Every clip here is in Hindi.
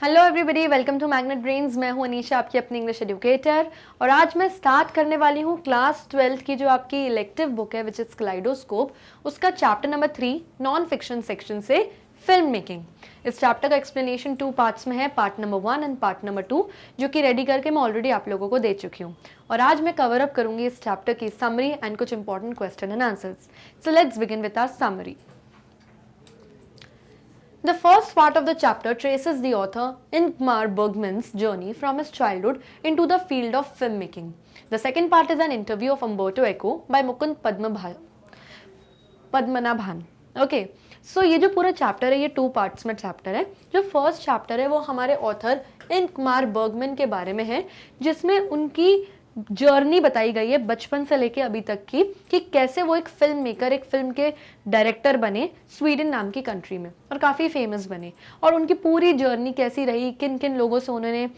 Hello everybody, welcome to magnet brains. मैं हूं अनीशा, आपकी अपनी इंग्लिश एजुकेटर। और आज मैं स्टार्ट करने वाली हूं क्लास 12 की जो आपकी इलेक्टिव बुक है विच इज़ कलाइडोस्कोप, उसका chapter number 3 non fiction section से फिल्म मेकिंग। इस चैप्टर का एक्सप्लेनेशन 2 पार्ट्स में है, part number 1 and part number 2, जो कि रेडी करके मैं ऑलरेडी आप लोगों को दे चुकी हूँ। और आज मैं कवर अप करूंगी इस चैप्टर की समरी एंड कुछ important question and answers. So let's begin with our summary. The first part of the chapter traces the author Ingmar Bergman's journey from his childhood into the field of filmmaking. The second part is an interview of Umberto Eco by Mukund Padmanabhan. Okay, so ये जो पूरा चैप्टर है ये 2 पार्ट्स में चैप्टर है. जो फर्स्ट चैप्टर है वो हमारे ऑथर इंगमार बर्गमैन के बारे में है, जिसमें उनकी जर्नी बताई गई है बचपन से लेके अभी तक की, कि कैसे वो एक फिल्म मेकर, एक फिल्म के डायरेक्टर बने स्वीडन नाम की कंट्री में और काफ़ी फेमस बने, और उनकी पूरी जर्नी कैसी रही, किन किन लोगों से उन्होंने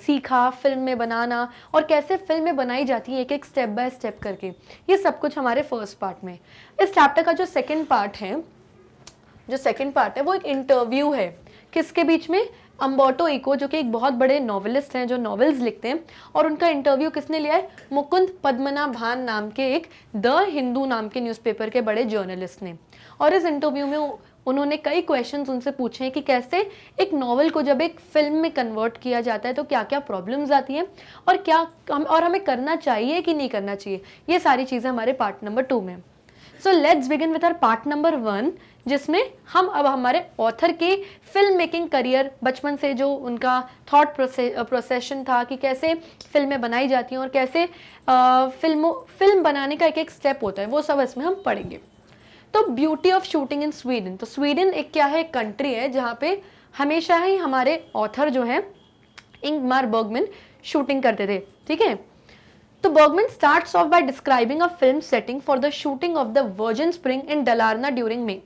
सीखा फिल्म में बनाना, और कैसे फिल्म में बनाई जाती है एक एक स्टेप बाय स्टेप करके। ये सब कुछ हमारे फर्स्ट पार्ट में। इस चैप्टर का जो सेकेंड पार्ट है वो एक इंटरव्यू है किसके बीच में, अम्बर्टो इको, जो कि एक बहुत बड़े नॉवेलिस्ट हैं जो नॉवेल्स लिखते हैं, और उनका इंटरव्यू किसने लिया है, मुकुंद पद्मनाभान नाम के एक द हिंदू नाम के न्यूज़पेपर के बड़े जर्नलिस्ट ने। और इस इंटरव्यू में उन्होंने कई क्वेश्चंस उनसे पूछे हैं कि कैसे एक नॉवेल को जब एक फिल्म में कन्वर्ट किया जाता है तो क्या क्या प्रॉब्लम्स आती हैं, और हमें करना चाहिए कि नहीं करना चाहिए। ये सारी चीज़ें हमारे पार्ट नंबर 2 में। So let's begin with our part number 1, जिसमें हम अब हमारे ऑथर के फिल्म मेकिंग करियर, बचपन से जो उनका थॉट प्रोसेशन था कि कैसे फिल्में बनाई जाती हैं और कैसे फिल्म बनाने का एक एक स्टेप होता है, वो सब इसमें हम पढ़ेंगे। तो beauty of shooting in Sweden. तो स्वीडन एक क्या है, कंट्री है जहाँ पे हमेशा ही हमारे ऑथर जो है इंगमार बर्गमैन शूटिंग करते थे। ठीक है, तो Bergman starts off by describing a film setting for the shooting of the Virgin Spring in Dalarna during May.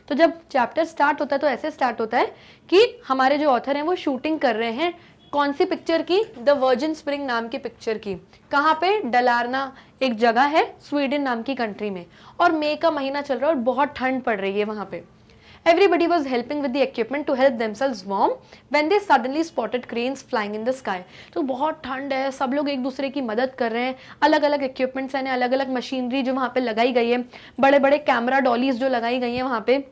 तो जब चैप्टर स्टार्ट होता है तो ऐसे स्टार्ट होता है कि हमारे जो ऑथर हैं वो शूटिंग कर रहे हैं कौन सी पिक्चर की, द वर्जिन स्प्रिंग नाम की पिक्चर की। कहाँ पे, डलारना एक जगह है स्वीडन नाम की कंट्री में, और मई का महीना चल रहा है और बहुत ठंड पड़ रही है वहाँ पे। Everybody was helping with the equipment to help themselves warm when they suddenly spotted cranes flying in the sky. तो बहुत ठंड है, सब लोग एक दूसरे की मदद कर रहे हैं, अलग अलग इक्विपमेंट्स हैं, अलग अलग मशीनरी जो वहाँ पे लगाई गई है, बड़े बड़े कैमरा डॉलीज जो लगाई गई हैं वहाँ पे,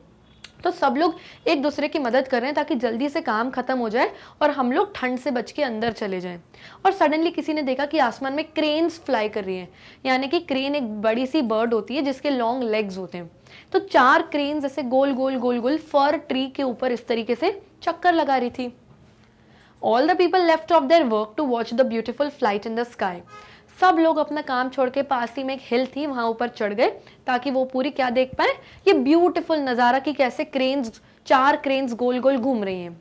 तो सब लोग एक दूसरे की मदद कर रहे हैं ताकि जल्दी से काम खत्म हो जाए और हम लोग ठंड से बच के अंदर चले जाएं। और सडनली किसी ने देखा कि आसमान में क्रेन्स फ्लाई कर रही हैं, यानी कि क्रेन एक बड़ी सी बर्ड होती है जिसके लॉन्ग लेग्स होते हैं। तो 4 क्रेन्स ऐसे गोल गोल गोल गोल फर ट्री के ऊपर इस तरीके से चक्कर लगा रही थी। All the people left off their work to watch the beautiful flight in the sky. सब लोग अपना काम छोड़ के पास ही में एक हिल थी वहां ऊपर चढ़ गए ताकि वो पूरी क्या देख पाए, ये ब्यूटीफुल नजारा कि कैसे 4 क्रेन्स गोल गोल घूम रही हैं।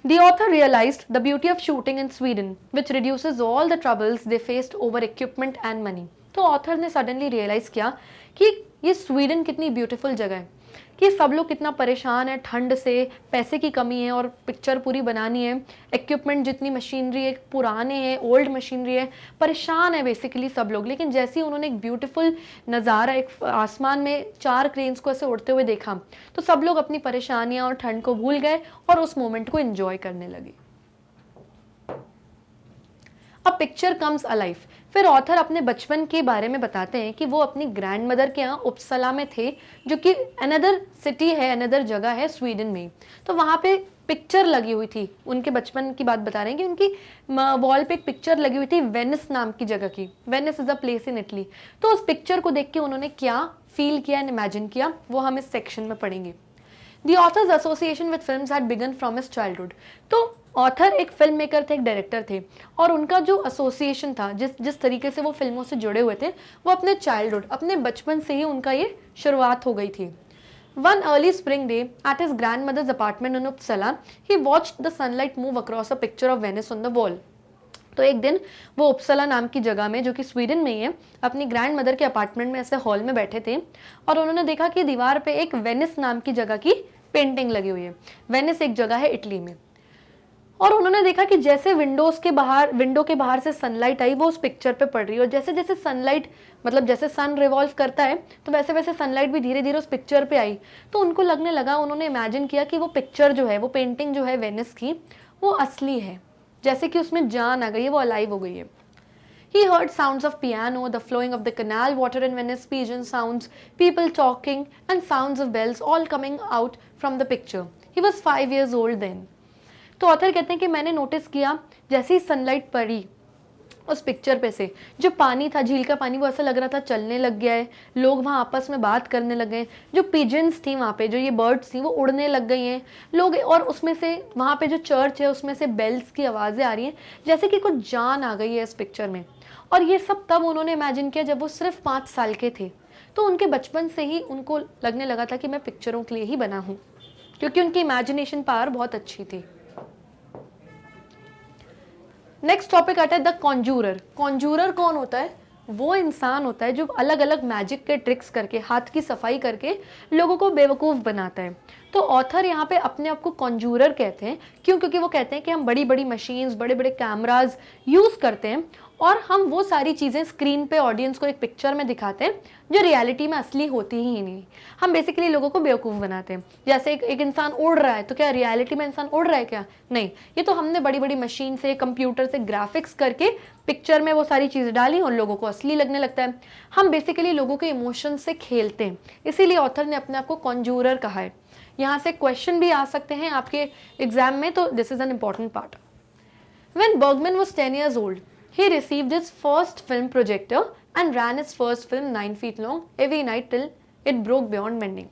The author realized the beauty of shooting in Sweden, which reduces all the troubles they faced over equipment and money. तो ऑथर ने सडनली रियलाइज किया कि ये स्वीडन कितनी ब्यूटीफुल जगह है, कि सब लोग कितना परेशान है ठंड से, पैसे की कमी है और पिक्चर पूरी बनानी है, इक्विपमेंट जितनी मशीनरी है पुराने हैं, ओल्ड मशीनरी है, परेशान है बेसिकली सब लोग। लेकिन जैसे ही उन्होंने एक ब्यूटीफुल नज़ारा, एक आसमान में 4 क्रेन्स को ऐसे उड़ते हुए देखा, तो सब लोग अपनी परेशानियां और ठंड को भूल गए और उस मोमेंट को एंजॉय करने लगे। A picture comes alive. फिर ऑथर अपने बचपन के बारे में बताते हैं कि वो अपनी ग्रैंड मदर के यहाँ उपसला में थे, जो कि अनदर सिटी है, अनदर जगह है स्वीडन में। तो वहाँ पे पिक्चर लगी हुई थी, उनके बचपन की बात बता रहे हैं कि उनकी वॉल पे एक पिक्चर लगी हुई थी वेनिस नाम की जगह की। Venice is a place in Italy. तो उस पिक्चर को देख के उन्होंने क्या फील किया एंड इमेजिन किया, वो हम इस सेक्शन में पढ़ेंगे। The author's association with films had begun from his childhood. तो ऑथर एक फिल्म मेकर थे, एक डायरेक्टर थे, और उनका जो एसोसिएशन था, जिस तरीके से वो फिल्मों से जुड़े हुए थे, वो अपने चाइल्डहुड, अपने बचपन से ही उनका ये शुरुआत हो गई थी। One early spring day at his grandmother's apartment in Uppsala, he watched the sunlight move across a picture of Venice on the wall. तो एक दिन वो उपसला नाम की जगह में, जो कि स्वीडन में ही है, अपनी ग्रैंड मदर के अपार्टमेंट में ऐसे हॉल में बैठे थे और उन्होंने देखा कि दीवार पे एक वेनिस नाम की जगह की पेंटिंग लगी हुई है। वेनिस एक जगह है इटली में। और उन्होंने देखा कि जैसे विंडो के बाहर से सनलाइट आई वो उस पिक्चर पे पड़ रही है, और जैसे जैसे सनलाइट मतलब जैसे सन रिवॉल्व करता है तो वैसे वैसे सनलाइट भी धीरे धीरे उस पिक्चर पे आई। तो उनको लगने लगा, उन्होंने इमेजिन किया कि वो पिक्चर जो है, वो पेंटिंग जो है वेनिस की, वो असली है, जैसे कि उसमें जान आ गई है, वो अलाइव हो गई है। He heard sounds of piano, the flowing of the canal water in Venice, pigeon sounds, people talking, and sounds of bells all coming out from the picture. He was 5 years old then. तो ऑथर कहते हैं कि मैंने नोटिस किया जैसे ही सनलाइट पड़ी उस पिक्चर पे से, जो पानी था, झील का पानी, वो ऐसा लग रहा था चलने लग गया है, लोग वहाँ आपस में बात करने लग गए, जो पिजन्स थी वहाँ पे, जो ये बर्ड्स थी वो उड़ने लग गई हैं लोग, और उसमें से वहाँ पे जो चर्च है उसमें से बेल्स की आवाज़ें आ रही हैं, जैसे कि कुछ जान आ गई है इस पिक्चर में। और ये सब तब उन्होंने इमेजिन किया जब वो सिर्फ 5 साल के थे। तो उनके बचपन से ही उनको लगने लगा था कि मैं पिक्चरों के लिए ही बना हूँ, क्योंकि उनकी इमेजिनेशन पावर बहुत अच्छी थी। नेक्स्ट टॉपिक आता है द कॉन्जूरर। कॉन्जूरर कौन होता है? वो इंसान होता है जो अलग अलग मैजिक के ट्रिक्स करके, हाथ की सफाई करके लोगों को बेवकूफ़ बनाता है। तो ऑथर यहाँ पे अपने आप को कॉन्जूरर कहते हैं। क्यों? क्योंकि वो कहते हैं कि हम बड़ी बड़ी मशीन्स, बड़े बड़े कैमराज यूज़ करते हैं और हम वो सारी चीज़ें स्क्रीन पे ऑडियंस को एक पिक्चर में दिखाते हैं जो रियलिटी में असली होती ही नहीं। हम बेसिकली लोगों को बेवकूफ़ बनाते हैं। जैसे एक इंसान उड़ रहा है, तो क्या रियलिटी में इंसान उड़ रहा है क्या? नहीं, ये तो हमने बड़ी बड़ी मशीन से, कंप्यूटर से ग्राफिक्स करके पिक्चर में वो सारी चीज़ें डाली और लोगों को असली लगने लगता है। हम बेसिकली लोगों के इमोशन से खेलते हैं, इसीलिए ऑथर ने अपने आप को कॉन्जूरर कहा है। यहाँ से क्वेश्चन भी आ सकते हैं आपके एग्जाम में, तो this is an important part. When Bergman was 10 years old, he received his first film projector and ran his first film 9 feet long every night till it broke beyond mending.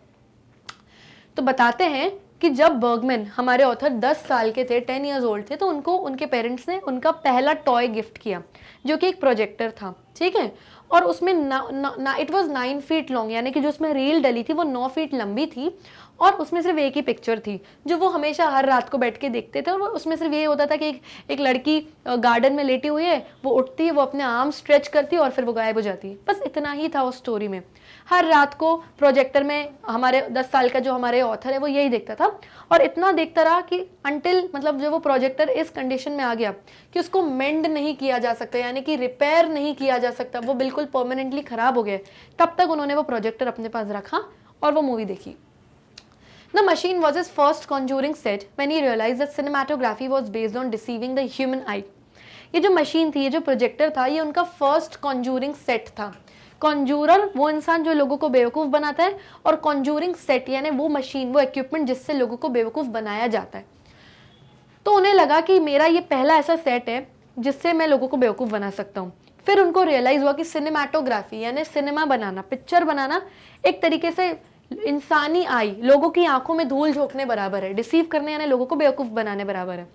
तो बताते हैं कि जब बर्गमैन, हमारे ऑथर, 10 साल के थे, 10 years old थे, तो उनको उनके पेरेंट्स ने उनका पहला टॉय गिफ्ट किया जो कि एक प्रोजेक्टर था, ठीक है। और उसमें इट वॉज 9 feet लॉन्ग, यानी कि जो उसमें रील डली थी वो 9 feet लंबी थी, और उसमें सिर्फ एक ही पिक्चर थी जो वो हमेशा हर रात को बैठ के देखते थे। और उसमें सिर्फ ये होता था कि एक लड़की गार्डन में लेटी हुई है, वो उठती है, वो अपने आर्म स्ट्रेच करती है और फिर वो गायब हो जाती है। बस इतना ही था उस स्टोरी में। हर रात को प्रोजेक्टर में हमारे 10 साल का जो हमारे ऑथर है वो यही देखता था, और इतना देखता रहा कि अंटिल, मतलब जो वो प्रोजेक्टर इस कंडीशन में आ गया कि उसको मेंड नहीं किया जा सकता, यानी कि रिपेयर नहीं किया जा सकता, वो बिल्कुल परमानेंटली खराब हो गया। तब तक उन्होंने वो प्रोजेक्टर अपने पास रखा और वो मूवी देखी। The machine was his first conjuring set when he realized that cinematography was based on deceiving the human eye. ये जो मशीन थी, ये जो प्रोजेक्टर था, ये उनका फर्स्ट कॉन्जूरिंग सेट था। कॉन्जूरर वो इंसान जो लोगों को बेवकूफ़ बनाता है, और कॉन्जूरिंग सेट यानी वो मशीन, वो इक्विपमेंट जिससे लोगों को बेवकूफ़ बनाया जाता है। तो उन्हें लगा कि मेरा ये पहला ऐसा सेट है जिससे मैं लोगों को बेवकूफ़ बना सकता हूँ। फिर उनको रियलाइज़ हुआ कि सिनेमाटोग्राफी यानी सिनेमा बनाना, पिक्चर बनाना, एक तरीके से इंसानी आई, लोगों की आंखों में धूल झोंकने बराबर है। डिसीव करने यानी लोगों को बेवकूफ़ बनाने बराबर है,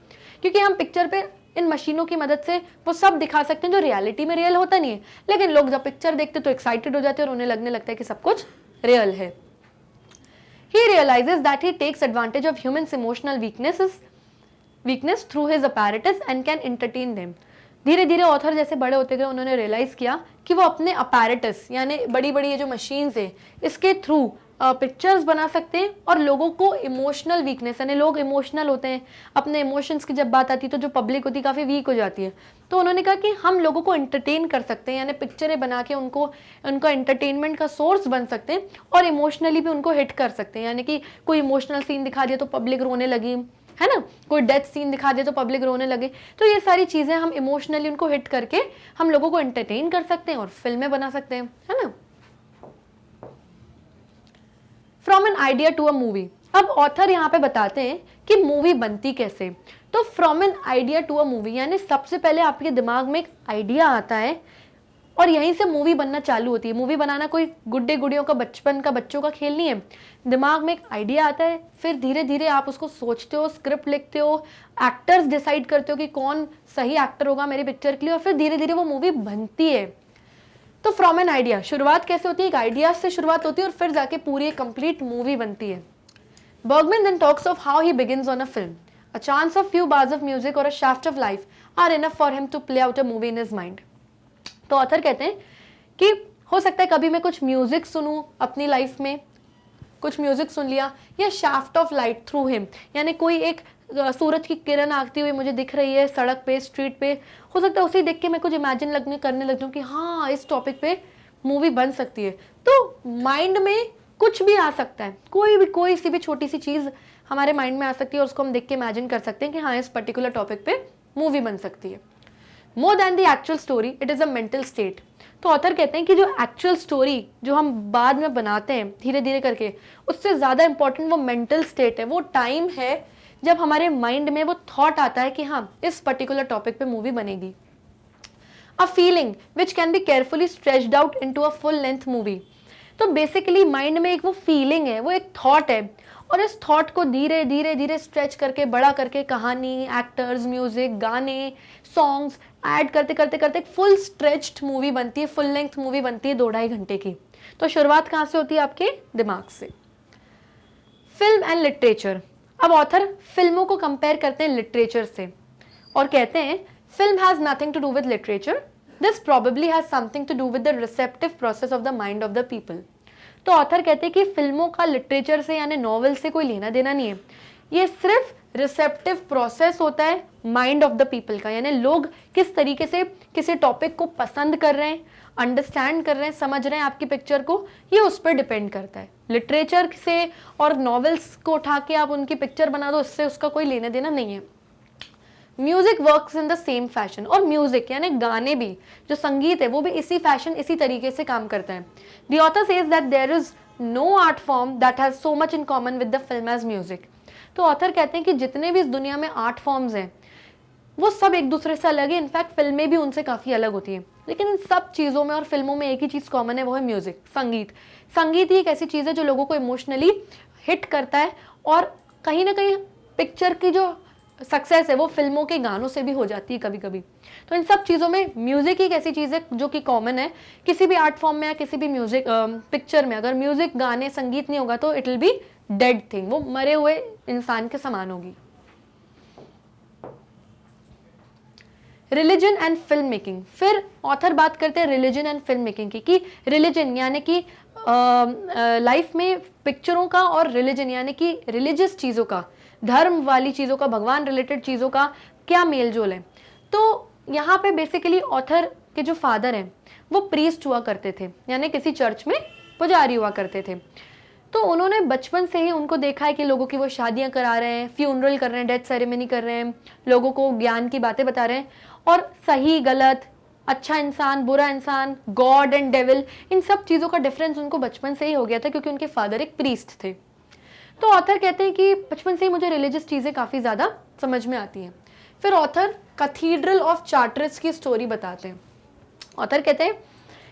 क्योंकि हम पिक्चर पे इन मशीनों की मदद से वो सब दिखा सकते हैं जो रियलिटी में रियल होता नहीं है, लेकिन लोग जब पिक्चर देखते तो एक्साइटेड हो जाते हैं और उन्हें लगने लगता है कि सब कुछ रियल है। He realizes that he takes advantage of humans' emotional weakness through his apparatus and can entertain them. धीरे धीरे ऑथर जैसे बड़े होते गए, उन्होंने रियलाइज किया कि वो अपने अपैरेटस यानी बड़ी बड़ी ये जो मशीन्स है, इसके थ्रू पिक्चर्स बना सकते हैं और लोगों को इमोशनल वीकनेस, यानी लोग इमोशनल होते हैं, अपने इमोशंस की जब बात आती है तो जो पब्लिक होती है काफ़ी वीक हो जाती है। तो उन्होंने कहा कि हम लोगों को एंटरटेन कर सकते हैं, यानी पिक्चरें बना के उनका एंटरटेनमेंट का सोर्स बन सकते हैं और इमोशनली भी उनको हिट कर सकते हैं। यानी कि कोई इमोशनल सीन दिखा दिया तो पब्लिक रोने लगी, है ना, कोई डेथ सीन दिखा दिया तो पब्लिक रोने लगे। तो ये सारी चीज़ें हम इमोशनली उनको हिट करके हम लोगों को एंटरटेन कर सकते हैं और फिल्में बना सकते हैं, है ना। From an idea to a movie. अब ऑथर यहाँ पे बताते हैं कि मूवी बनती कैसे। तो from an idea to a movie यानी सबसे पहले आपके दिमाग में एक आइडिया आता है और यहीं से मूवी बनना चालू होती है। मूवी बनाना कोई गुड्डे गुड़ियों का, बचपन का, बच्चों का खेल नहीं है। दिमाग में एक आइडिया आता है, फिर धीरे धीरे आप उसको सोचते हो, स्क्रिप्ट लिखते हो, एक्टर्स डिसाइड करते हो कि कौन सही एक्टर होगा मेरी पिक्चर के लिए, और फिर धीरे धीरे वो मूवी बनती है। तो फ्रॉम एन आइडिया, शुरुआत कैसे होती है? एक आइडिया से शुरुआत होती है और फिर जाके पूरी एक कंप्लीट मूवी बनती है। Bergman then talks of how he begins on a film. A chance of few bars of music or a shaft of life are enough for him to play out a movie in his mind. तो ऑथर कहते हैं कि हो सकता है कभी मैं कुछ म्यूजिक सुनूं अपनी लाइफ में, कुछ म्यूजिक सुन लिया, या shaft of light through him, यानी कोई एक सूरज की किरण आती हुई मुझे दिख रही है सड़क पे, स्ट्रीट पे, हो सकता है उसे देख के मैं कुछ इमेजिन करने लग जाऊँ कि हाँ इस टॉपिक पे मूवी बन सकती है। तो माइंड में कुछ भी आ सकता है, कोई सी भी छोटी सी चीज़ हमारे माइंड में आ सकती है और उसको हम देख के इमेजिन कर सकते हैं कि हाँ इस पर्टिकुलर टॉपिक पे मूवी बन सकती है। More than the actual story it is a mental state. तो ऑथर कहते हैं कि जो एक्चुअल स्टोरी जो हम बाद में बनाते हैं धीरे धीरे करके, उससे ज़्यादा इंपॉर्टेंट वो मेंटल स्टेट है, वो टाइम है जब हमारे माइंड में वो थॉट आता है कि हाँ इस पर्टिकुलर टॉपिक पे मूवी बनेगी। A feeling which can be carefully stretched out into a full length movie. तो बेसिकली माइंड में एक वो फीलिंग है, वो एक थॉट है, और इस थॉट को धीरे धीरे धीरे स्ट्रेच करके बड़ा करके कहानी, एक्टर्स, म्यूजिक, गाने, सॉन्ग्स ऐड करते करते करते फुल स्ट्रेच्ड मूवी बनती है, फुल लेंथ मूवी बनती है 2-2.5 घंटे की। तो शुरुआत कहाँ से होती है? आपके दिमाग से। Film and literature. अब ऑथर फिल्मों को कंपेयर करते हैं लिटरेचर से और कहते हैं film has nothing to do with literature, this probably has something to do with the receptive process of the mind of the people. तो ऑथर कहते हैं कि फिल्मों का लिटरेचर से यानी नॉवेल से कोई लेना देना नहीं है, ये सिर्फ रिसेप्टिव प्रोसेस होता है माइंड ऑफ द पीपल का, यानी लोग किस तरीके से किसी टॉपिक को पसंद कर रहे हैं, अंडरस्टैंड कर रहे हैं, समझ रहे हैं आपकी पिक्चर को, ये उस पर डिपेंड करता है। लिटरेचर से और नॉवेल्स को उठा के आप उनकी पिक्चर बना दो, इससे उसका कोई लेना देना नहीं है। Music works in the same fashion, और म्यूजिक यानी गाने भी, जो संगीत है वो भी इसी फैशन, इसी तरीके से काम करता है। The author says that there is no art form that has so much in common with the film as music. तो ऑथर कहते हैं कि जितने भी इस दुनिया में आर्ट फॉर्म्स हैं वो सब एक दूसरे से अलग है, इनफैक्ट फिल्में भी उनसे काफ़ी अलग होती हैं, लेकिन इन सब चीज़ों में और फिल्मों में एक ही चीज़ कॉमन है, वो है म्यूजिक, संगीत। संगीत ही एक ऐसी चीज़ है जो लोगों को इमोशनली हिट करता है, और कहीं ना कहीं पिक्चर की जो सक्सेस है वो फिल्मों के गानों से भी हो जाती है कभी कभी। तो इन सब चीज़ों में म्यूजिक एक ऐसी चीज़ है जो कि कॉमन है किसी भी आर्ट फॉर्म में या किसी भी म्यूजिक पिक्चर में। अगर म्यूजिक, गाने, संगीत नहीं होगा तो it will be dead thing, वो मरे हुए इंसान के समान होगी। Religion and film making. फिर ऑथर बात करते हैं रिलीजन एंड फिल्म मेकिंग की, कि रिलीजन यानी कि लाइफ में पिक्चरों का और रिलीजन यानी कि रिलीजियस चीज़ों का, धर्म वाली चीज़ों का, भगवान रिलेटेड चीज़ों का क्या मेल जोल है। तो यहाँ पे बेसिकली ऑथर के जो फादर हैं वो प्रीस्ट हुआ करते थे, यानी किसी चर्च में पुजारी हुआ करते थे। तो उन्होंने बचपन से ही उनको देखा है कि लोगों की वो शादियाँ करा रहे हैं, फ्यूनरल कर रहे हैं, डेथ सेरेमनी कर रहे हैं, लोगों को ज्ञान की बातें बता रहे हैं, और सही गलत, अच्छा इंसान, बुरा इंसान, गॉड एंड डेविल, इन सब चीज़ों का डिफरेंस उनको बचपन से ही हो गया था क्योंकि उनके फादर एक प्रीस्ट थे। तो ऑथर कहते हैं कि बचपन से ही मुझे रिलीजियस चीज़ें काफ़ी ज़्यादा समझ में आती हैं। फिर ऑथर कैथीड्रल ऑफ चार्ट्रेस की स्टोरी बताते हैं। ऑथर कहते हैं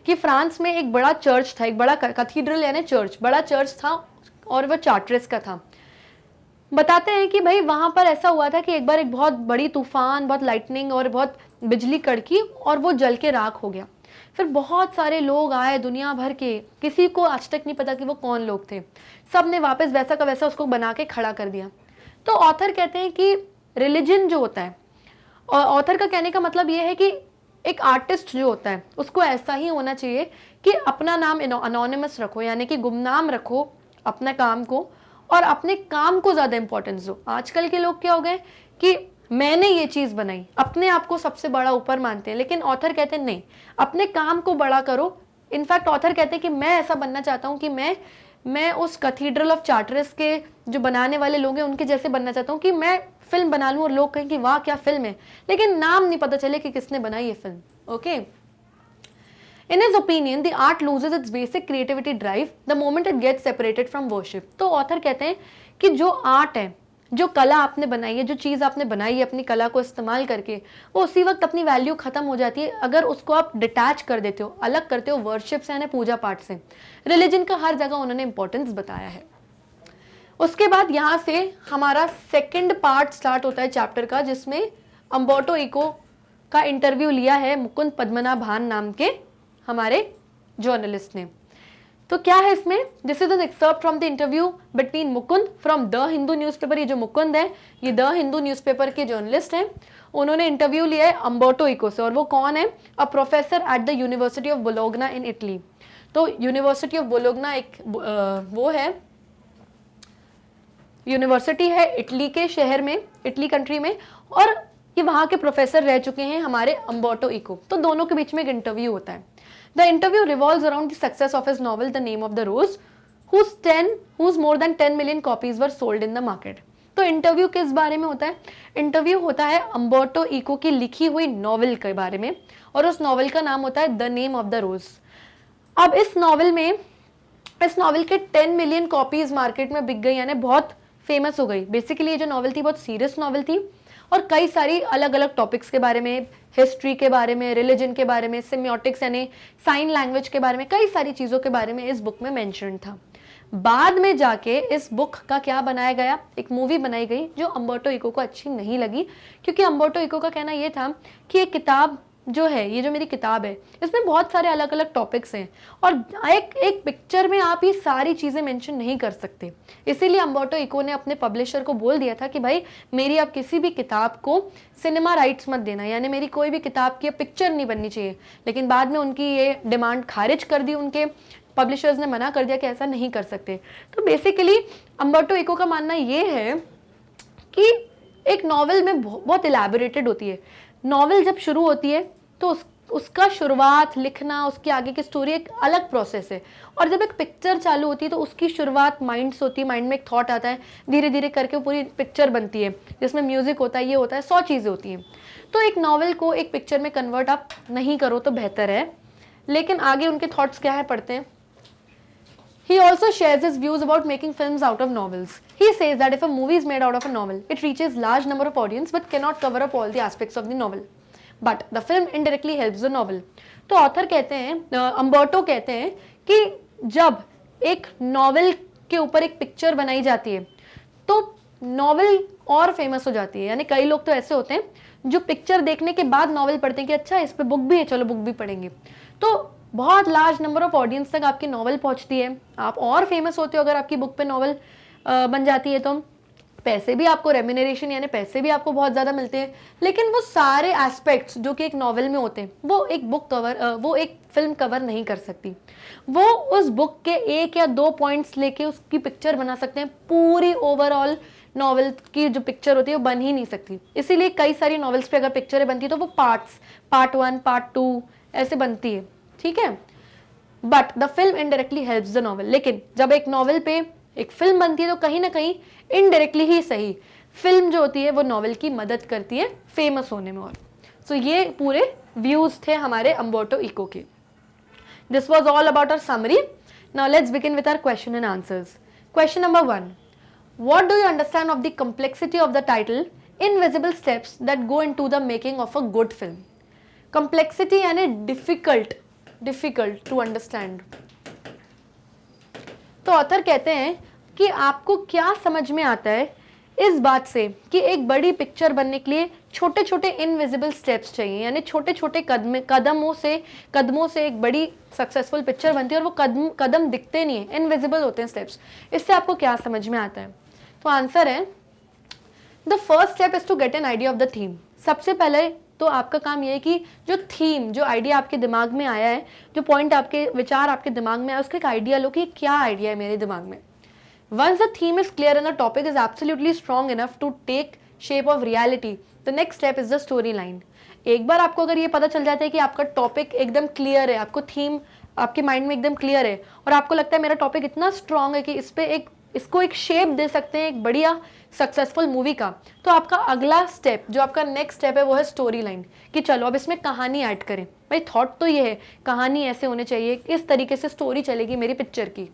कि फ्रांस में एक बड़ा चर्च था, एक बड़ा कैथीड्रल यानी चर्च, बड़ा चर्च था और वह चार्ट्रेस का था। बताते हैं कि भाई वहाँ पर ऐसा हुआ था कि एक बार एक बहुत बड़ी तूफान, बहुत लाइटनिंग और बहुत बिजली कड़की और वो जल के राख हो गया। फिर बहुत सारे लोग आए दुनिया भर के, किसी को आज तक नहीं पता कि वो कौन लोग थे, सब ने वापस वैसा का वैसा उसको बना के खड़ा कर दिया। तो ऑथर कहते हैं कि रिलीजन जो होता है, और ऑथर का कहने का मतलब ये है कि एक आर्टिस्ट जो होता है उसको ऐसा ही होना चाहिए कि अपना नाम अनोनिमस रखो, यानी कि गुमनाम रखो अपने काम को, और अपने काम को ज़्यादा इंपॉर्टेंस दो। आजकल के लोग क्या हो गए कि मैंने ये चीज़ बनाई, अपने आप को सबसे बड़ा ऊपर मानते हैं, लेकिन ऑथर कहते हैं नहीं, अपने काम को बड़ा करो। इनफैक्ट ऑथर कहते हैं कि मैं ऐसा बनना चाहता हूँ कि मैं उस कैथीड्रल ऑफ चार्ट्रेस के जो बनाने वाले लोग हैं उनके जैसे बनना चाहता हूँ कि मैं फिल्म बना लूँ और लोग कहें कि वाह क्या फिल्म है, लेकिन नाम नहीं पता चले कि किसने बनाई ये film. Okay, In his opinion, the art loses its basic creativity drive the moment it gets separated from worship. तो ऑथर कहते हैं कि जो आर्ट है, जो कला आपने बनाई है, जो चीज़ आपने बनाई है अपनी कला को इस्तेमाल करके, वो उसी वक्त अपनी वैल्यू खत्म हो जाती है अगर उसको आप डिटैच कर देते हो, अलग करते हो वर्शिप से यानी पूजा पाठ से। रिलीजन का हर जगह उन्होंने इंपॉर्टेंस बताया है। उसके बाद यहाँ से हमारा सेकेंड पार्ट स्टार्ट होता है चैप्टर का, जिसमें अम्बर्टो इको का इंटरव्यू लिया है मुकुंद पद्मनाभान नाम के हमारे जर्नलिस्ट ने। तो क्या है इसमें, this is an excerpt from the interview between Mukund from the Hindu newspaper. ये जो मुकुंद है ये द हिंदू न्यूज़पेपर के जर्नलिस्ट हैं, उन्होंने इंटरव्यू लिया है अम्बर्टो इको से, और वो कौन है, a professor at the university of Bologna in Italy. तो यूनिवर्सिटी ऑफ बोलोग्ना एक वो है यूनिवर्सिटी है इटली के शहर में, इटली कंट्री में, और ये वहाँ के प्रोफेसर रह चुके हैं हमारे अम्बर्टो इको। तो दोनों के बीच में एक इंटरव्यू होता है। The interview revolves around the success of his novel The Name of the Rose, whose more than 10 million copies were sold in the market। तो इंटरव्यू किस बारे में होता है? इंटरव्यू होता है अम्बर्टो इको की लिखी हुई नॉवल के बारे में, और उस नॉवल का नाम होता है द नेम ऑफ द रोज। अब इस नॉवल के 10 मिलियन कॉपीज मार्केट में बिक गई, यानी बहुत फेमस हो गई। बेसिकली ये जो नॉवल थी बहुत सीरियस नॉवल थी, और कई सारी अलग अलग टॉपिक्स के बारे में, हिस्ट्री के बारे में, रिलीजन के बारे में, सिम्योटिक्स यानी साइन लैंग्वेज के बारे में, कई सारी चीज़ों के बारे में इस बुक में मेंशन था। बाद में जाके इस बुक का क्या बनाया गया, एक मूवी बनाई गई जो अम्बर्टो इको को अच्छी नहीं लगी, क्योंकि अम्बर्टो इको का कहना ये था कि ये किताब जो है, ये जो मेरी किताब है, इसमें बहुत सारे अलग अलग टॉपिक्स हैं, और एक पिक्चर में आप ये सारी चीज़ें मेंशन नहीं कर सकते। इसीलिए अम्बर्टो इको ने अपने पब्लिशर को बोल दिया था कि भाई मेरी आप किसी भी किताब को सिनेमा राइट्स मत देना, यानी मेरी कोई भी किताब की पिक्चर नहीं बननी चाहिए। लेकिन बाद में उनकी ये डिमांड खारिज कर दी, उनके पब्लिशर्स ने मना कर दिया कि ऐसा नहीं कर सकते। तो बेसिकली अम्बर्टो इको का मानना ये है कि एक नॉवल में बहुत इलैबोरेटेड होती है। नॉवल जब शुरू होती है तो उसका शुरुआत लिखना, उसकी आगे की स्टोरी एक अलग प्रोसेस है, और जब एक पिक्चर चालू होती है तो उसकी शुरुआत माइंड से होती है। माइंड में एक थॉट आता है, धीरे धीरे करके पूरी पिक्चर बनती है, जिसमें म्यूजिक होता है, ये होता है, 100 चीज़ें होती हैं। तो एक नॉवल को एक पिक्चर में कन्वर्ट आप नहीं करो तो बेहतर है। लेकिन आगे उनके थॉट्स क्या है पढ़ते हैं। He also shares his views about making films out of novels. He says that if a movie is made out of a novel, it reaches large number of audience but cannot cover up all the aspects of the novel. But the film indirectly helps the novel. तो ऑथर कहते हैं, अम्बर्टो कहते हैं कि जब एक नॉवल के ऊपर एक पिक्चर बनाई जाती है तो नॉवल और फेमस हो जाती है। यानी कई लोग तो ऐसे होते हैं जो पिक्चर देखने के बाद नॉवल पढ़ते हैं कि अच्छा इस पे बुक भी है, चलो बुक भी पढ़ेंगे। तो बहुत लार्ज नंबर ऑफ ऑडियंस तक आपकी नॉवल पहुंचती है, आप और फेमस होते हो अगर आपकी बुक पे नॉवल बन जाती है। तो पैसे भी आपको रेम्यूनरेशन यानी पैसे भी आपको बहुत ज़्यादा मिलते हैं। लेकिन वो सारे एस्पेक्ट्स जो कि एक नॉवल में होते हैं वो एक बुक कवर वो एक फिल्म कवर नहीं कर सकती। वो उस बुक के 1 या 2 पॉइंट्स लेके उसकी पिक्चर बना सकते हैं, पूरी ओवरऑल नॉवल की जो पिक्चर होती है वो बन ही नहीं सकती। इसीलिए कई सारी नॉवेल्स पे अगर पिक्चरें बनती है तो वो पार्ट 1 पार्ट 2 ऐसे बनती है, ठीक है। But the film indirectly helps the novel. लेकिन जब एक नॉवल पे एक फिल्म बनती है तो कहीं ना कहीं इनडायरेक्टली ही सही फिल्म जो होती है वो नॉवल की मदद करती है फेमस होने में। और सो ये पूरे व्यूज थे हमारे अम्बर्टो इको के। This was all about our summary. Now let's begin with our question and answers. Question number 1, what do you understand of the complexity of the title Invisible Steps that go into the making of a good film? Complexity यानी difficult to understand। तो ऑथर कहते हैं कि आपको क्या समझ में आता है इस बात से कि एक बड़ी पिक्चर बनने के लिए छोटे छोटे इनविजिबल स्टेप्स चाहिए, यानी छोटे छोटे कदमों से एक बड़ी सक्सेसफुल पिक्चर बनती है, और वो कदम दिखते नहीं है, इनविजिबल होते हैं स्टेप्स। इससे आपको क्या समझ में आता है? तो आंसर है the first step is to get an idea of the theme. सबसे पहले तो आपका काम यह है कि जो थीम, जो आइडिया आपके दिमाग में आया है, जो पॉइंट आपके विचार आपके दिमाग में आया, उसका एक आइडिया लो कि क्या आइडिया है मेरे दिमाग में। Once the theme is clear and the topic is absolutely strong enough to take shape of reality, the next step is the story line. एक बार आपको अगर ये पता चल जाता है कि आपका टॉपिक एकदम क्लियर है, आपको थीम आपके माइंड में एकदम क्लियर है, और आपको लगता है मेरा टॉपिक इतना स्ट्रॉन्ग है कि इसको एक शेप दे सकते हैं एक बढ़िया सक्सेसफुल मूवी का, तो आपका अगला स्टेप, जो आपका नेक्स्ट स्टेप है, वो है स्टोरी लाइन। कि चलो अब इसमें कहानी ऐड करें। भाई थॉट तो ये है कहानी ऐसे होने चाहिए, इस तरीके से स्टोरी चलेगी मेरी पिक्चर की।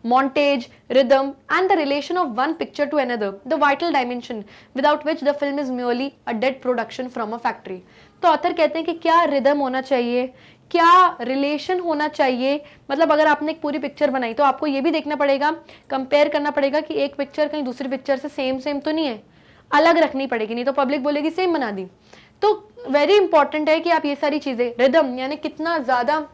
montage, rhythm and the relation of one picture to another, the vital dimension without which the film is merely a dead production from a factory। तो ऑथर कहते हैं कि क्या रिदम होना चाहिए, क्या रिलेशन होना चाहिए। मतलब अगर आपने एक पूरी पिक्चर बनाई तो आपको ये भी देखना पड़ेगा, कंपेयर करना पड़ेगा कि एक पिक्चर कहीं दूसरी पिक्चर से सेम तो नहीं है, अलग रखनी पड़ेगी, नहीं तो पब्लिक बोलेगी सेम बना दी। तो वेरी इंपॉर्टेंट है कि आप ये सारी चीज़ें, रिदम यानी कितना ज़्यादा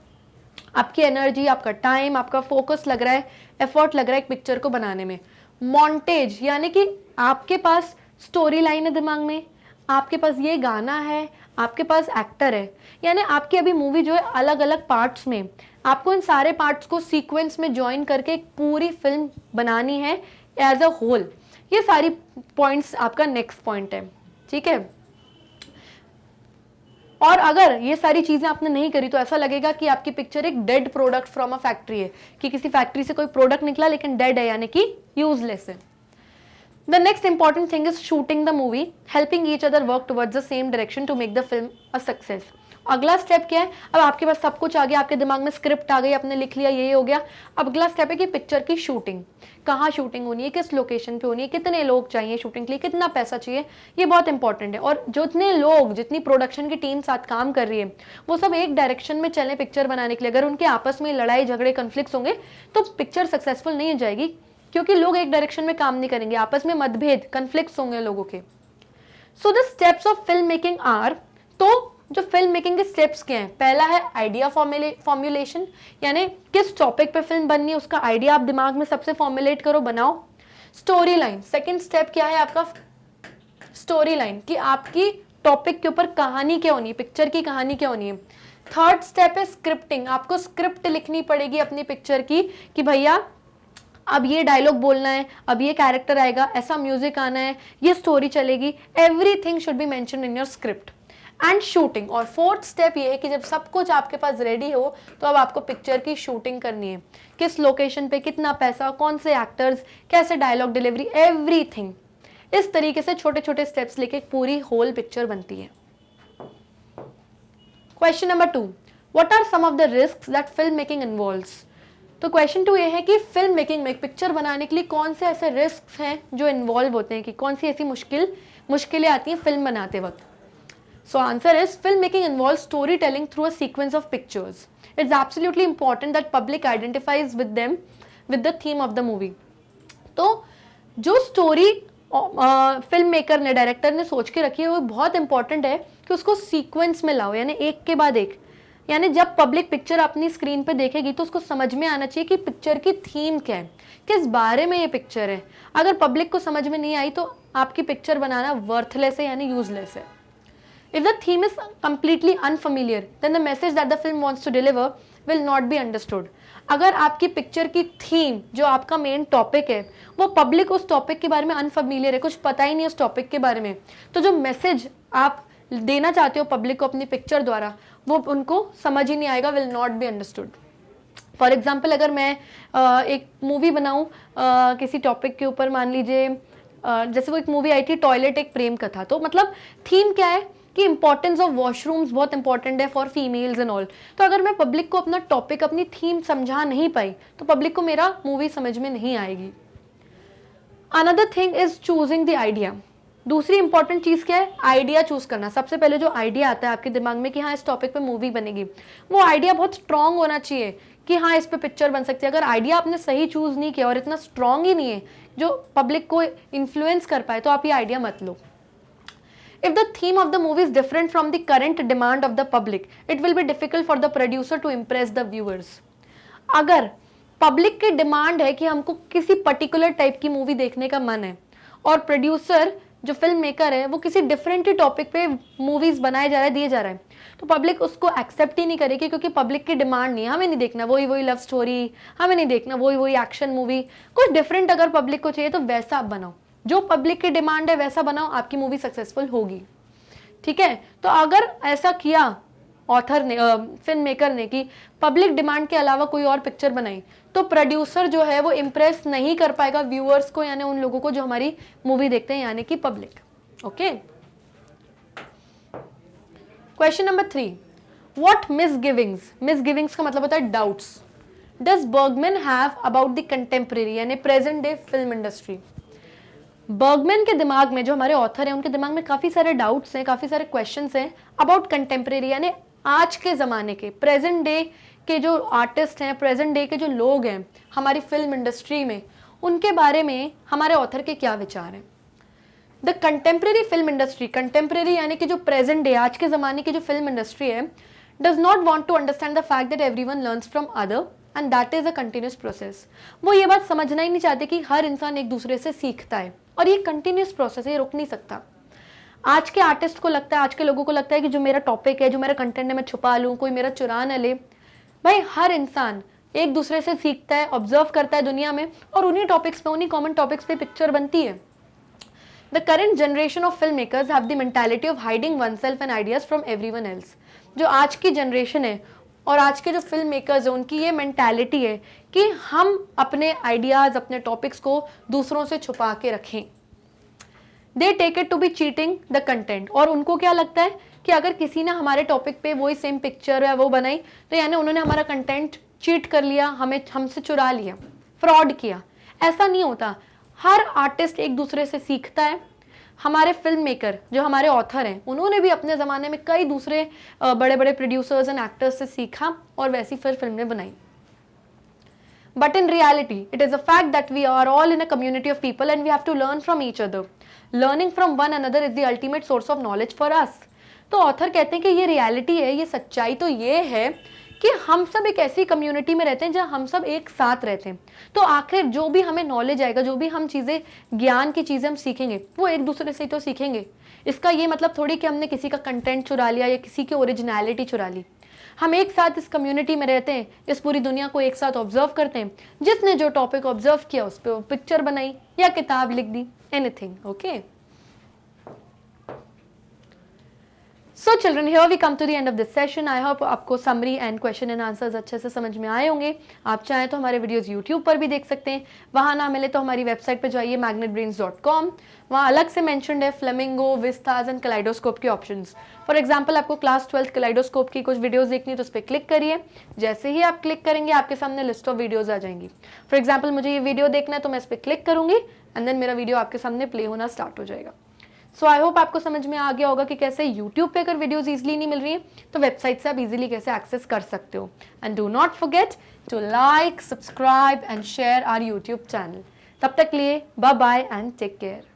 आपकी एनर्जी, आपका टाइम, आपका फोकस लग रहा है, एफर्ट लग रहा है एक पिक्चर को बनाने में। मॉन्टेज यानी कि आपके पास स्टोरी लाइन है दिमाग में, आपके पास ये गाना है, आपके पास एक्टर है, यानी आपकी अभी मूवी जो है अलग अलग पार्ट्स में, आपको इन सारे पार्ट्स को सीक्वेंस में ज्वाइन करके एक पूरी फिल्म बनानी है एज अ होल। ये सारी पॉइंट्स आपका नेक्स्ट पॉइंट है, ठीक है। और अगर ये सारी चीजें आपने नहीं करी तो ऐसा लगेगा कि आपकी पिक्चर एक dead product from a factory है, कि किसी फैक्ट्री से कोई प्रोडक्ट निकला लेकिन डेड है, यानी कि यूजलेस है। The next important thing is shooting the movie, helping each other work towards the same direction to make the film a success. अगला स्टेप क्या है? अब आपके पास सब कुछ आ गया, आपके दिमाग में स्क्रिप्ट आ गई, आपने लिख लिया, ये हो गया। अब अगला स्टेप है कि पिक्चर की शूटिंग, कहाँ शूटिंग होनी है, किस लोकेशन पे होनी है, कितने लोग चाहिए शूटिंग के लिए, कितना पैसा चाहिए, ये बहुत इंपॉर्टेंट है। और जितने लोग, जितनी प्रोडक्शन की टीम साथ काम कर रही है, वो सब एक डायरेक्शन में चलें पिक्चर बनाने के लिए। अगर उनके आपस में लड़ाई झगड़े कन्फ्लिक्ट्स होंगे तो पिक्चर सक्सेसफुल नहीं हो जाएगी, क्योंकि लोग एक डायरेक्शन में काम नहीं करेंगे, आपस में मतभेद कन्फ्लिक्ट्स होंगे लोगों के। So the steps of film making are, तो जो फिल्म मेकिंग के स्टेप्स क्या हैं? पहला है आइडिया फॉर्मुलेशन, यानी किस टॉपिक पे फिल्म बननी है उसका आइडिया आप दिमाग में सबसे फॉर्मुलेट करो, बनाओ। स्टोरी लाइन, सेकेंड स्टेप क्या है आपका? स्टोरी लाइन, कि आपकी टॉपिक के ऊपर कहानी क्या होनी है, पिक्चर की कहानी क्या होनी है। थर्ड स्टेप है स्क्रिप्टिंग, आपको स्क्रिप्ट लिखनी पड़ेगी अपनी पिक्चर की, कि भैया अब ये डायलॉग बोलना है, अब ये कैरेक्टर आएगा, ऐसा म्यूजिक आना है, ये स्टोरी चलेगी, everything should be mentioned in your script. And shooting, और फोर्थ स्टेप ये है कि जब सब कुछ आपके पास रेडी हो तो अब आपको पिक्चर की शूटिंग करनी है, किस लोकेशन पे, कितना पैसा, कौन से एक्टर्स, कैसे डायलॉग डिलीवरी, एवरीथिंग। इस तरीके से छोटे छोटे स्टेप्स लेके पूरी होल पिक्चर बनती है। Question number 2, what are some of the risks that film making involves? तो क्वेश्चन 2 ये है कि फिल्म मेकिंग में, पिक्चर बनाने के लिए कौन से ऐसे रिस्क हैं जो इन्वॉल्व होते हैं, कि कौन सी ऐसी मुश्किलें आती हैं फिल्म बनाते वक्त। So answer is film making involve story telling through a sequence of pictures. It's absolutely important that public identifies with them with the theme of the movie. तो जो स्टोरी फिल्म मेकर ने, डायरेक्टर ने सोच के रखी है, वो बहुत इंपॉर्टेंट है कि उसको सीक्वेंस में लाओ, यानी एक के बाद एक। यानी जब पब्लिक पिक्चर अपनी स्क्रीन पे देखेगी तो उसको समझ में आना चाहिए कि पिक्चर की थीम क्या है, किस बारे में ये पिक्चर है। अगर पब्लिक को समझ में नहीं आई तो आपकी पिक्चर बनाना वर्थलेस है, यानी यूजलेस है। If the theme is completely unfamiliar, then the message that the film wants to deliver will not be understood. अगर आपकी पिक्चर की थीम, जो आपका मेन टॉपिक है, वो पब्लिक उस टॉपिक के बारे में अनफेमिलियर है, कुछ पता ही नहीं है उस टॉपिक के बारे में, तो जो मैसेज आप देना चाहते हो पब्लिक को अपनी पिक्चर द्वारा, वो उनको समझ ही नहीं आएगा, will not be understood. For example, अगर मैं एक मूवी बनाऊँ किसी टॉपिक के ऊपर, मान लीजिए जैसे वो एक मूवी आई थी टॉयलेट एक प्रेम कथा, तो मतलब थीम क्या है कि इंपॉर्टेंस ऑफ वॉशरूम्स बहुत इंपॉर्टेंट है फॉर फीमेल्स एंड ऑल। तो अगर मैं पब्लिक को अपना टॉपिक, अपनी थीम समझा नहीं पाई तो पब्लिक को मेरा मूवी समझ में नहीं आएगी। Another thing is choosing the idea. दूसरी इंपॉर्टेंट चीज क्या है? आइडिया चूज करना। सबसे पहले जो आइडिया आता है आपके दिमाग में कि हाँ इस टॉपिक पे मूवी बनेगी, वो आइडिया बहुत स्ट्रांग होना चाहिए कि हाँ इस पे पिक्चर बन सकती है। अगर आइडिया आपने सही चूज नहीं किया और इतना स्ट्रांग ही नहीं है जो पब्लिक को इन्फ्लुएंस कर पाए, तो आप ये आइडिया मत लो। If the theme of the movie is different from the current demand of the public, it will be difficult for the producer to impress the viewers. अगर पब्लिक की डिमांड है कि हमको किसी पर्टिकुलर टाइप की मूवी देखने का मन है और प्रोड्यूसर जो फिल्म मेकर है वो किसी डिफरेंट टॉपिक पे मूवीज बनाए जा रहा है, दिए जा रहा है, तो पब्लिक उसको एक्सेप्ट ही नहीं करेगी, क्योंकि पब्लिक की डिमांड नहीं है, हमें नहीं देखना वही वही लव स्टोरी, हमें नहीं देखना वही वही एक्शन मूवी, कुछ डिफरेंट अगर पब्लिक को चाहिए तो वैसा आप बनाओ, जो पब्लिक की डिमांड है वैसा बनाओ, आपकी मूवी सक्सेसफुल होगी। ठीक है, तो अगर ऐसा किया ऑथर ने, फिल्म मेकर ने, कि पब्लिक डिमांड के अलावा कोई और पिक्चर बनाई, तो प्रोड्यूसर जो है वो इम्प्रेस नहीं कर पाएगा व्यूअर्स को, यानी उन लोगों को जो हमारी मूवी देखते हैं, यानी कि public. Okay, question number 3, what misgivings, misgivings का मतलब होता है doubts, does Bergman have about the contemporary यानी present day film industry. Bergman के दिमाग में, जो हमारे ऑथर हैं उनके दिमाग में काफी सारे डाउट्स हैं, काफी सारे क्वेश्चंस हैं अबाउट कंटेम्प्रेरी यानी आज के जमाने के, प्रेजेंट डे के जो आर्टिस्ट हैं, प्रेजेंट डे के जो लोग हैं हमारी फिल्म इंडस्ट्री में, उनके बारे में हमारे ऑथर के क्या विचार हैं। The contemporary film industry, contemporary यानी कि जो प्रेजेंट डे, आज के जमाने की जो फिल्म इंडस्ट्री है, does not want to understand the fact that everyone learns from other and that is a continuous process. वो ये बात समझना ही नहीं चाहते कि हर इंसान एक दूसरे से सीखता है और ये कंटिन्यूस प्रोसेस है, ये रुक नहीं सकता। आज के आर्टिस्ट को लगता है, आज के लोगों को लगता है कि जो मेरा टॉपिक है, जो मेरा कंटेंट है, मैं छुपा लूँ, कोई मेरा चुरा न ले। भाई हर इंसान एक दूसरे से सीखता है, ऑब्जर्व करता है दुनिया में, और उन्हीं टॉपिक्स पे, उन्हीं कॉमन टॉपिक्स पे पिक्चर बनती है। The current generation of film makers have the mentality of hiding oneself and ideas from everyone else. जो आज की जनरेशन है और आज के जो फिल्म मेकर्स हैं, उनकी ये मेंटालिटी है कि हम अपने आइडियाज, अपने टॉपिक्स को दूसरों से छुपा के रखें। They take it to be cheating the content, और उनको क्या लगता है कि अगर किसी ने हमारे टॉपिक पे वही सेम पिक्चर है वो बनाई, तो यानी उन्होंने हमारा कंटेंट चीट कर लिया, हमें हमसे चुरा लिया, फ्रॉड किया। ऐसा नहीं होता। हर आर्टिस्ट एक दूसरे से सीखता है। हमारे फिल्म मेकर जो हमारे ऑथर हैं, उन्होंने भी अपने ज़माने में कई दूसरे बड़े बड़े प्रोड्यूसर्स एंड एक्टर्स से सीखा और वैसी फिर फिल्में बनाई। But in reality, it is a fact that we are all in a community of people and we have to learn from each other. Learning from one another is the ultimate source of knowledge for us. तो ऑथर कहते हैं कि ये रियलिटी है, ये सच्चाई तो ये है कि हम सब एक ऐसी कम्युनिटी में रहते हैं जहाँ हम सब एक साथ रहते हैं। तो आखिर जो भी हमें नॉलेज आएगा, जो भी हम चीज़ें, ज्ञान की चीज़ें हम सीखेंगे, वो एक दूसरे से ही तो सीखेंगे। इसका ये मतलब थोड़ी कि हमने किसी का कंटेंट चुरा लिया या किसी की ओरिजिनलिटी चुरा ली। हम एक साथ इस कम्युनिटी में रहते हैं, इस पूरी दुनिया को एक साथ ऑब्जर्व करते हैं। जिसने जो टॉपिक ऑब्जर्व किया उस पर पिक्चर बनाई या किताब लिख दी, anything. Okay, so children, here we come to the end of this session. I hope आपको summary and question and answers अच्छे से समझ में आए होंगे। आप चाहें तो हमारे वीडियोस यूट्यूब पर भी देख सकते हैं। वहाँ ना मिले तो हमारी वेबसाइट पर जाइए magnetbrains.com। वहाँ अलग से मेंशन्ड है फ्लेमिंगो, विस्ताज एंड कलाइडोस्कोप के ऑप्शंस। फॉर एग्जांपल, आपको क्लास 12 कलाइडोस्कोप की कुछ वीडियोस देखनी है तो उस पर क्लिक करिए। जैसे ही आप क्लिक करेंगे आपके सामने लिस्ट ऑफ वीडियोस आ जाएंगी। फॉर एग्जाम्पल, मुझे ये वीडियो देखना है तो मैं इस पर क्लिक करूंगी एंड देन मेरा वीडियो आपके सामने प्ले होना स्टार्ट हो जाएगा। सो आई होप आपको समझ में आ गया होगा कि कैसे यूट्यूब पे अगर वीडियोस इजीली नहीं मिल रही है तो वेबसाइट से आप इजीली कैसे एक्सेस कर सकते हो। And do not forget to like, subscribe and share our YouTube channel. तब तक लिए bye bye and take care.